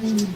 Imya.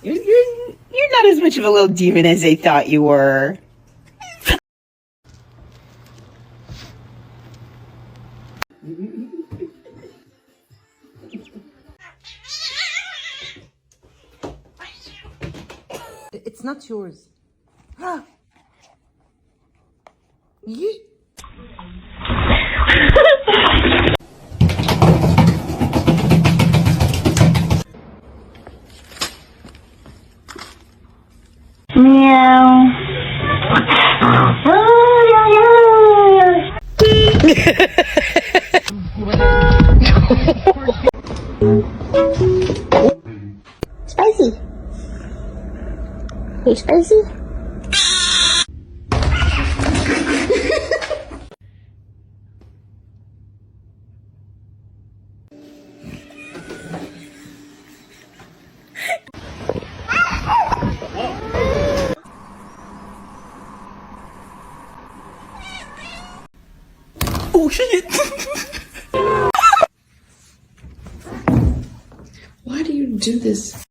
You're not as much of a little demon as they thought you were. It's not yours. You. Meow. Spicy. Hey, spicy. Oh shit! Why do you do this?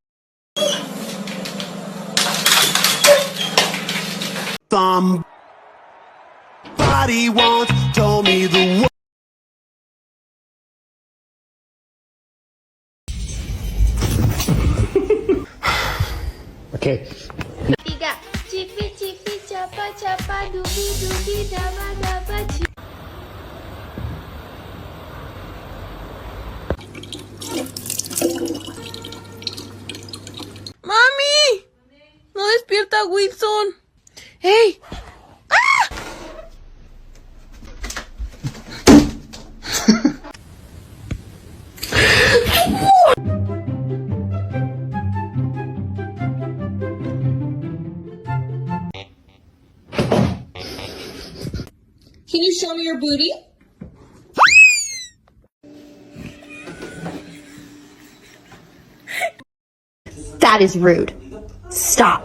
Somebody once told me the word. Okay. Tiga, cipi cipi capa capa dubi dubi daba daba ci. ¡Mami! ¡No despierta Wilson! ¡Hey! ¡Ah! Can you show me your booty? That is rude. Stop.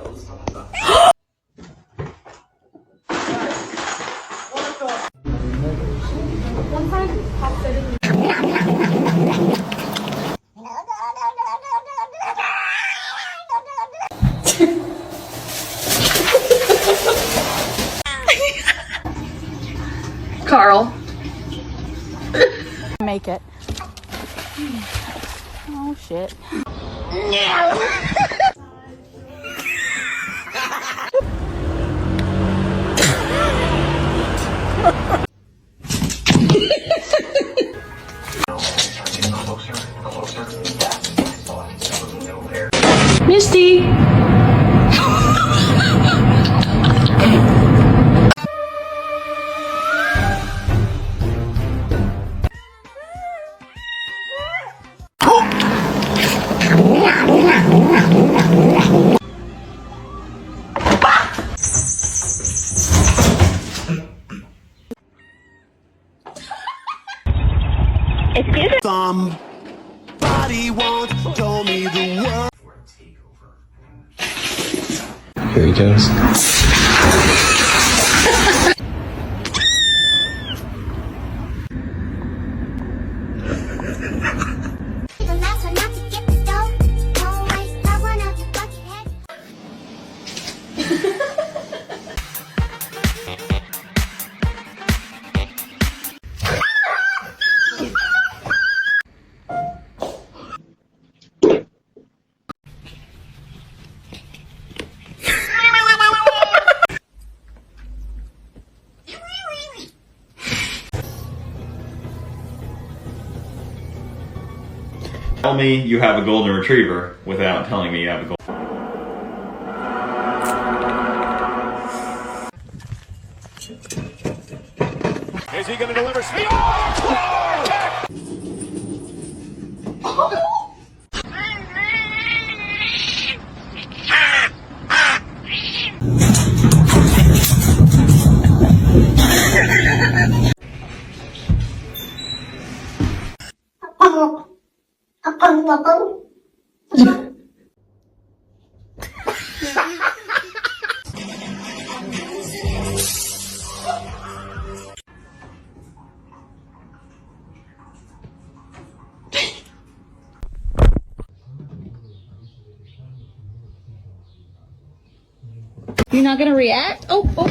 Carl. Make it. Oh shit. Misty. Excuse me? Somebody once told me the word. Here he goes. Tell me you have a golden retriever without telling me you have a golden. Is he going to deliver speed? You're not gonna react? Oh, oh.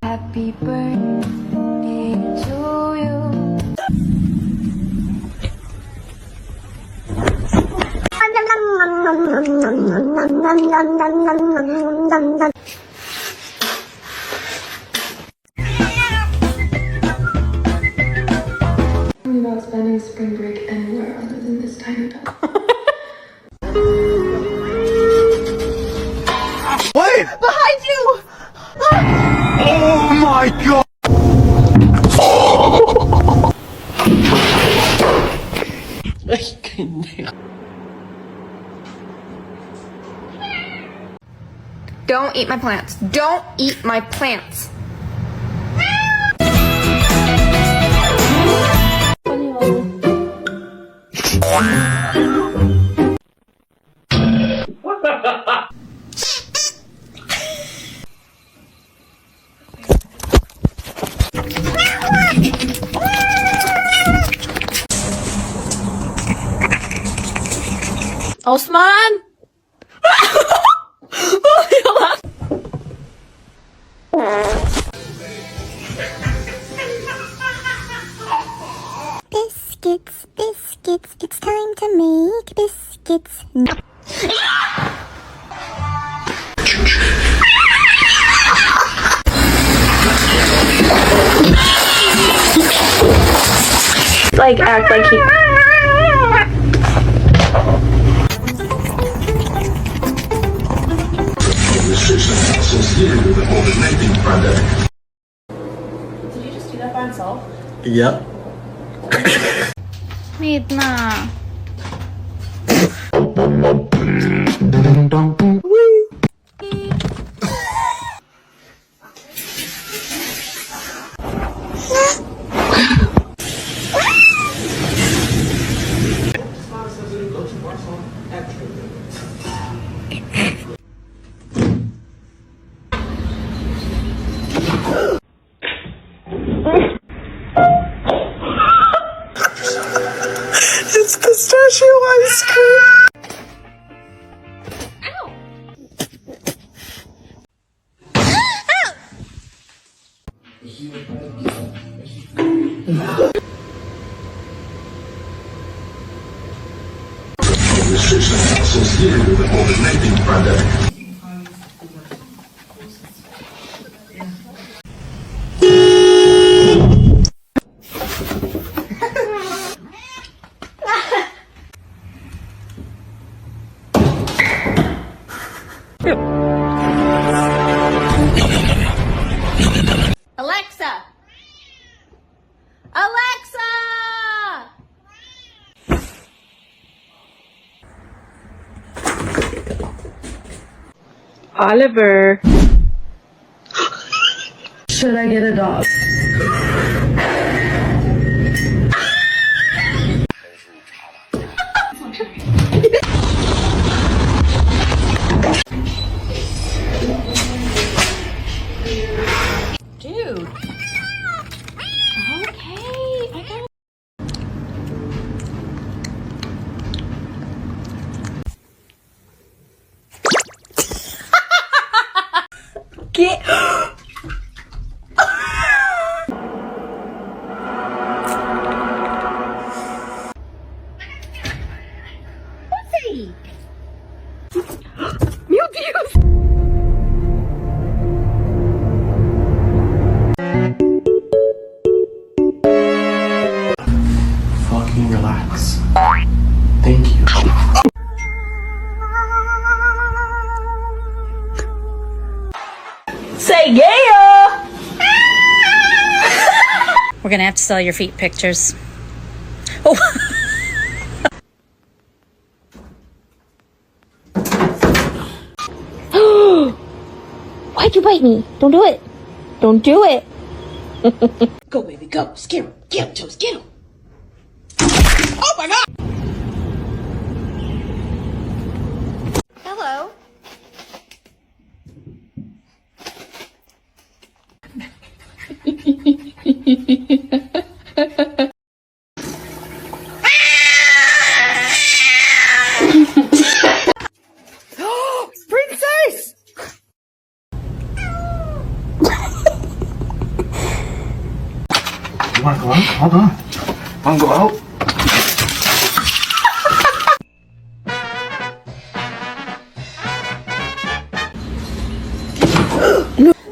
Happy birthday to you. About spending spring break anywhere other than this tiny town. Wait! Behind you! Oh my god! Don't eat my plants. Don't eat my plants. Osman! Biscuits, biscuits, it's time to make biscuits. Like, act like he. Did you just do that by himself? Yep. Midna. It's pistachio ice cream. Restrictions associated with the COVID-19 pandemic. Alexa! Alexa! Oliver. Should I get a dog? Dude. Okay, I got Get say yeah. We're gonna have to sell your feet pictures. Oh. Why'd you bite me? Don't do it. Don't do it. Go, baby, go. Scare him. Get him, Toast. Get him. Oh my God. Hello. Princess. You wanna go out? Hold on. Wanna go out?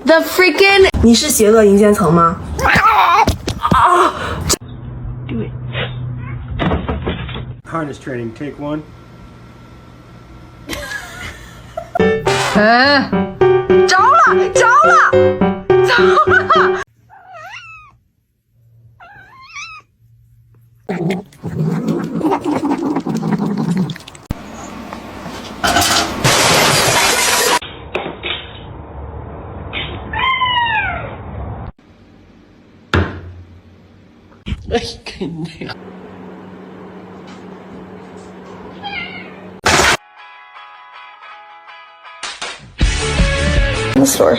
The freaking 你是邪恶银渐层吗 ？Do it. Harness training, take one. 着了，着了，着了！哎，给你了。The store.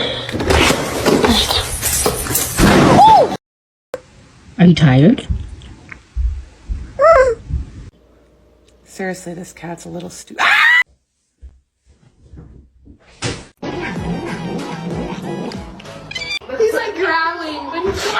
Are you tired? Seriously, this cat's a little stupid. He's like growling, but he's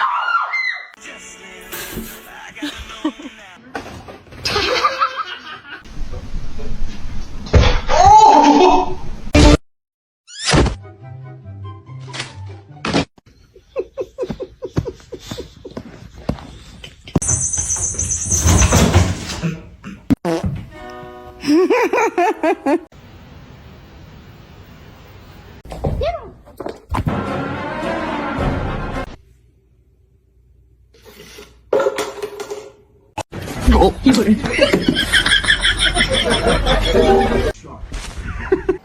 Go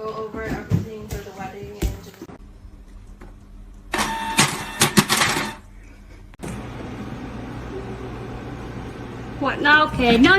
over everything for the wedding and just What? No, okay. No.